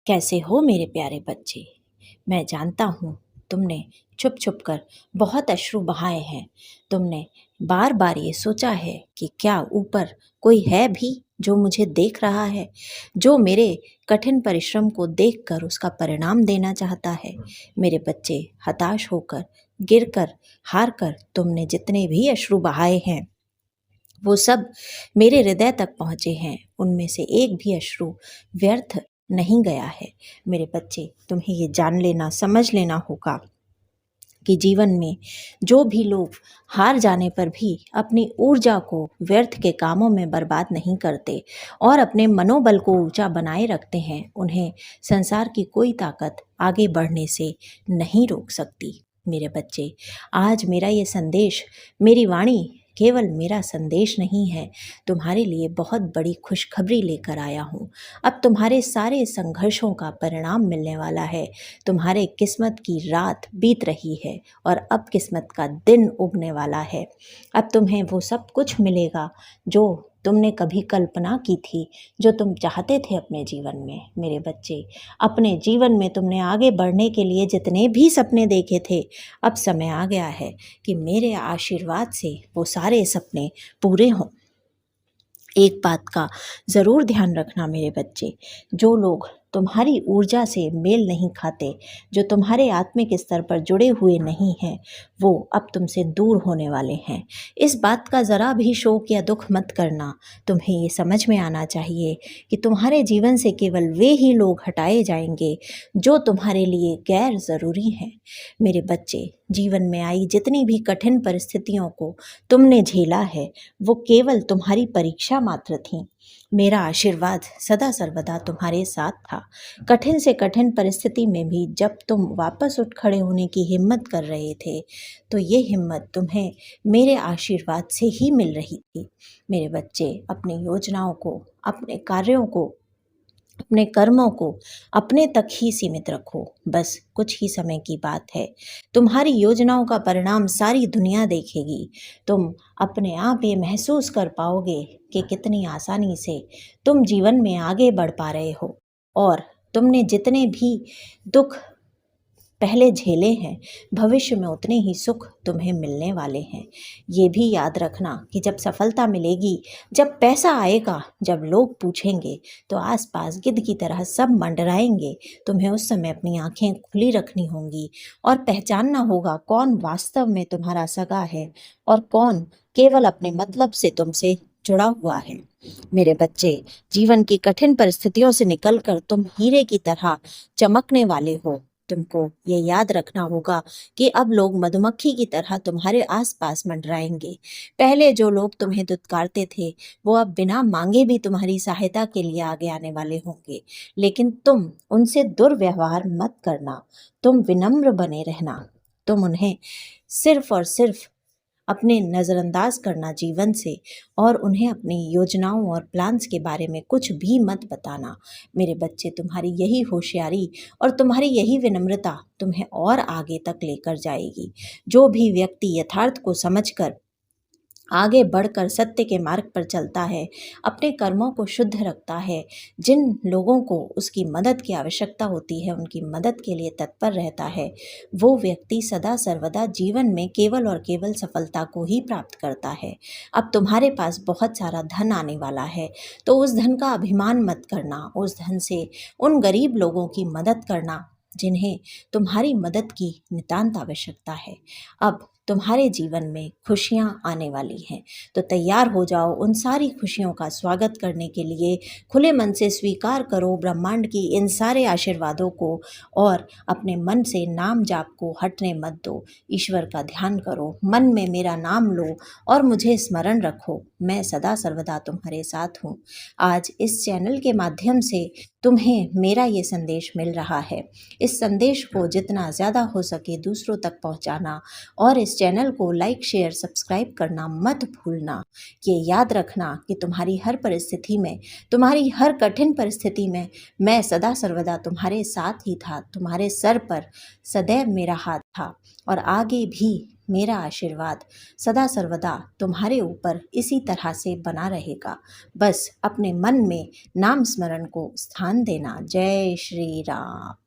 कैसे हो मेरे प्यारे बच्चे। मैं जानता हूँ तुमने छुप छुप कर बहुत अश्रु बहाए हैं। तुमने बार बार ये सोचा है कि क्या ऊपर कोई है भी जो मुझे देख रहा है, जो मेरे कठिन परिश्रम को देखकर उसका परिणाम देना चाहता है। मेरे बच्चे, हताश होकर, गिरकर, हार कर तुमने जितने भी अश्रु बहाए हैं वो सब मेरे हृदय तक पहुँचे हैं। उनमें से एक भी अश्रु व्यर्थ नहीं गया है। मेरे बच्चे, तुम्हें ये जान लेना, समझ लेना होगा कि जीवन में जो भी लोग हार जाने पर भी अपनी ऊर्जा को व्यर्थ के कामों में बर्बाद नहीं करते और अपने मनोबल को ऊंचा बनाए रखते हैं, उन्हें संसार की कोई ताकत आगे बढ़ने से नहीं रोक सकती। मेरे बच्चे, आज मेरा ये संदेश, मेरी वाणी केवल मेरा संदेश नहीं है, तुम्हारे लिए बहुत बड़ी खुशखबरी लेकर आया हूँ। अब तुम्हारे सारे संघर्षों का परिणाम मिलने वाला है। तुम्हारे किस्मत की रात बीत रही है और अब किस्मत का दिन उगने वाला है। अब तुम्हें वो सब कुछ मिलेगा जो तुमने कभी कल्पना की थी, जो तुम चाहते थे अपने जीवन में। मेरे बच्चे, अपने जीवन में तुमने आगे बढ़ने के लिए जितने भी सपने देखे थे, अब समय आ गया है कि मेरे आशीर्वाद से वो सारे सपने पूरे हों। एक बात का ज़रूर ध्यान रखना मेरे बच्चे, जो लोग तुम्हारी ऊर्जा से मेल नहीं खाते, जो तुम्हारे आत्मिक स्तर पर जुड़े हुए नहीं हैं, वो अब तुमसे दूर होने वाले हैं। इस बात का ज़रा भी शोक या दुख मत करना। तुम्हें ये समझ में आना चाहिए कि तुम्हारे जीवन से केवल वे ही लोग हटाए जाएंगे जो तुम्हारे लिए गैर ज़रूरी हैं। मेरे बच्चे, जीवन में आई जितनी भी कठिन परिस्थितियों को तुमने झेला है, वो केवल तुम्हारी परीक्षा मात्र थी। मेरा आशीर्वाद सदा सर्वदा तुम्हारे साथ था। कठिन से कठिन परिस्थिति में भी जब तुम वापस उठ खड़े होने की हिम्मत कर रहे थे, तो ये हिम्मत तुम्हें मेरे आशीर्वाद से ही मिल रही थी। मेरे बच्चे, अपनी योजनाओं को, अपने कार्यों को, अपने कर्मों को अपने तक ही सीमित रखो। बस कुछ ही समय की बात है। तुम्हारी योजनाओं का परिणाम सारी दुनिया देखेगी। तुम अपने आप ये महसूस कर पाओगे कि कितनी आसानी से तुम जीवन में आगे बढ़ पा रहे हो और तुमने जितने भी दुख पहले झेले हैं, भविष्य में उतने ही सुख तुम्हें मिलने वाले हैं। ये भी याद रखना कि जब सफलता मिलेगी, जब पैसा आएगा, जब लोग पूछेंगे, तो आसपास गिद्ध की तरह सब मंडराएंगे। तुम्हें उस समय अपनी आंखें खुली रखनी होंगी और पहचानना होगा कौन वास्तव में तुम्हारा सगा है और कौन केवल अपने मतलब से तुमसे जुड़ा हुआ है। मेरे बच्चे, जीवन की कठिन परिस्थितियों से निकलकर तुम हीरे की तरह चमकने वाले हो। तुमको ये याद रखना होगा कि अब लोग मधुमक्खी की तरह तुम्हारे आसपास मंडराएंगे। पहले जो लोग तुम्हें दुत्कारते थे, वो अब बिना मांगे भी तुम्हारी सहायता के लिए आगे आने वाले होंगे। लेकिन तुम उनसे दुर्व्यवहार मत करना, तुम विनम्र बने रहना। तुम उन्हें सिर्फ और सिर्फ अपने नज़रअंदाज करना जीवन से, और उन्हें अपनी योजनाओं और प्लान्स के बारे में कुछ भी मत बताना। मेरे बच्चे, तुम्हारी यही होशियारी और तुम्हारी यही विनम्रता तुम्हें और आगे तक लेकर जाएगी। जो भी व्यक्ति यथार्थ को समझकर आगे बढ़कर सत्य के मार्ग पर चलता है, अपने कर्मों को शुद्ध रखता है, जिन लोगों को उसकी मदद की आवश्यकता होती है उनकी मदद के लिए तत्पर रहता है, वो व्यक्ति सदा सर्वदा जीवन में केवल और केवल सफलता को ही प्राप्त करता है। अब तुम्हारे पास बहुत सारा धन आने वाला है, तो उस धन का अभिमान मत करना। उस धन से उन गरीब लोगों की मदद करना जिन्हें तुम्हारी मदद की नितांत आवश्यकता है। अब तुम्हारे जीवन में खुशियाँ आने वाली हैं, तो तैयार हो जाओ उन सारी खुशियों का स्वागत करने के लिए। खुले मन से स्वीकार करो ब्रह्मांड की इन सारे आशीर्वादों को और अपने मन से नाम जाप को हटने मत दो। ईश्वर का ध्यान करो, मन में मेरा नाम लो और मुझे स्मरण रखो। मैं सदा सर्वदा तुम्हारे साथ हूँ। आज इस चैनल के माध्यम से तुम्हें मेरा ये संदेश मिल रहा है। इस संदेश को जितना ज़्यादा हो सके दूसरों तक पहुँचाना और इस चैनल को लाइक, शेयर, सब्सक्राइब करना मत भूलना। ये याद रखना कि तुम्हारी हर परिस्थिति में, तुम्हारी हर कठिन परिस्थिति में मैं सदा सर्वदा तुम्हारे साथ ही था। तुम्हारे सर पर सदैव मेरा हाथ था और आगे भी मेरा आशीर्वाद सदा सर्वदा तुम्हारे ऊपर इसी तरह से बना रहेगा। बस अपने मन में नाम स्मरण को स्थान देना। जय श्री राम।